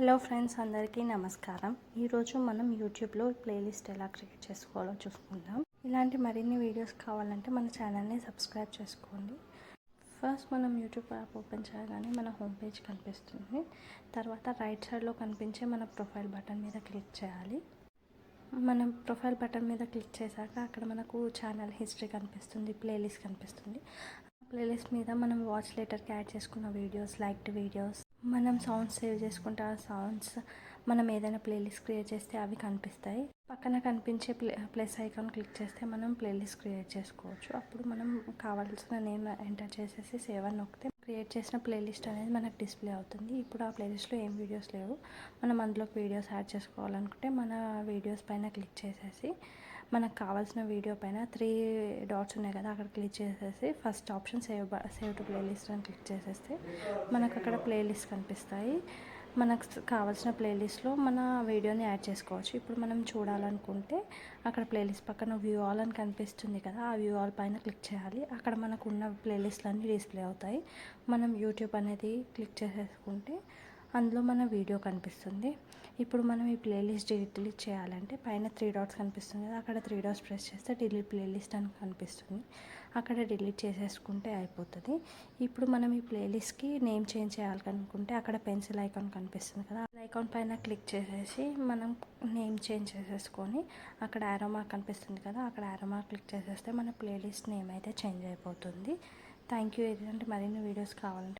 Hello friends, అందరికీ నమస్కారం. ఈరోజు మనం యూట్యూబ్లో ప్లేలిస్ట్ ఎలా క్రియేట్ చేసుకోవాలో చూసుకుందాం. ఇలాంటి మరిన్ని వీడియోస్ కావాలంటే మన ఛానల్ని సబ్స్క్రైబ్ చేసుకోండి. ఫస్ట్ మనం యూట్యూబ్ యాప్ ఓపెన్ చేయగానే మన హోమ్ పేజ్ కనిపిస్తుంది. తర్వాత రైట్ సైడ్లో కనిపించే మన ప్రొఫైల్ బటన్ మీద క్లిక్ చేయాలి. మనం ప్రొఫైల్ బటన్ మీద క్లిక్ చేశాక అక్కడ మనకు ఛానల్ హిస్టరీ కనిపిస్తుంది, ప్లేలిస్ట్ కనిపిస్తుంది. ప్లేలిస్ట్ మీద మనం వాచ్ లేటర్కి యాడ్ చేసుకున్న వీడియోస్, లైక్డ్ వీడియోస్, మనం సౌండ్స్ సేవ్ చేసుకుంటే ఆ సౌండ్స్, మనం ఏదైనా ప్లేలిస్ట్ క్రియేట్ చేస్తే అవి కనిపిస్తాయి. పక్కన కనిపించే ప్లస్ ఐకాన్ క్లిక్ చేస్తే మనం ప్లేలిస్ట్ క్రియేట్ చేసుకోవచ్చు. అప్పుడు మనం కావాల్సిన నేమ్ ఎంటర్ చేసేసి సేవ్ అని నొక్కితే క్రియేట్ చేసిన ప్లేలిస్ట్ అనేది మనకు డిస్ప్లే అవుతుంది. ఇప్పుడు ఆ ప్లేలిస్ట్లో ఏం వీడియోస్ లేవు, మనం అందులోకి వీడియోస్ యాడ్ చేసుకోవాలనుకుంటే మన వీడియోస్ పైన క్లిక్ చేసేసి మనకు కావాల్సిన వీడియో పైన 3 డాట్స్ ఉన్నాయి కదా, అక్కడ క్లిక్ చేసేసి first option save to playlist అని క్లిక్ చేసేస్తే మనకు అక్కడ ప్లేలిస్ట్ కనిపిస్తాయి. మనకు కావాల్సిన ప్లేలిస్ట్లో మన వీడియోని యాడ్ చేసుకోవచ్చు. ఇప్పుడు మనం చూడాలనుకుంటే అక్కడ ప్లేలిస్ట్ పక్కన వ్యూ ఆల్ అని కనిపిస్తుంది కదా, ఆ వ్యూ ఆల్ పైన క్లిక్ చేయాలి. అక్కడ మనకు ఉన్న ప్లేలిస్ట్లన్నీ డిస్ప్లే అవుతాయి. మనం యూట్యూబ్ అనేది క్లిక్ చేసేసుకుంటే అందులో మన వీడియో కనిపిస్తుంది. ఇప్పుడు మనం ఈ ప్లేలిస్ట్ డిలీట్ చేయాలంటే పైన 3 డాట్స్ కనిపిస్తుంది కదా, అక్కడ 3 డాట్స్ ప్రెస్ చేస్తే డిలీట్ ప్లేలిస్ట్ అని కనిపిస్తుంది. అక్కడ డిలీట్ చేసేసుకుంటే అయిపోతుంది. ఇప్పుడు మనం ఈ ప్లేలిస్ట్కి నేమ్ చేంజ్ చేయాలనుకుంటే అక్కడ పెన్సిల్ ఐకాన్ కనిపిస్తుంది కదా, ఐకాన్ పైన క్లిక్ చేసేసి మనం నేమ్ చేంజ్ చేసేసుకొని అక్కడ యారో మార్క్ కనిపిస్తుంది కదా, అక్కడ యారో మార్క్ క్లిక్ చేసేస్తే మన ప్లేలిస్ట్ నేమ్ అయితే చేంజ్ అయిపోతుంది. Thank you. ఇలాంటి మరిన్ని వీడియోస్ కావాలంటే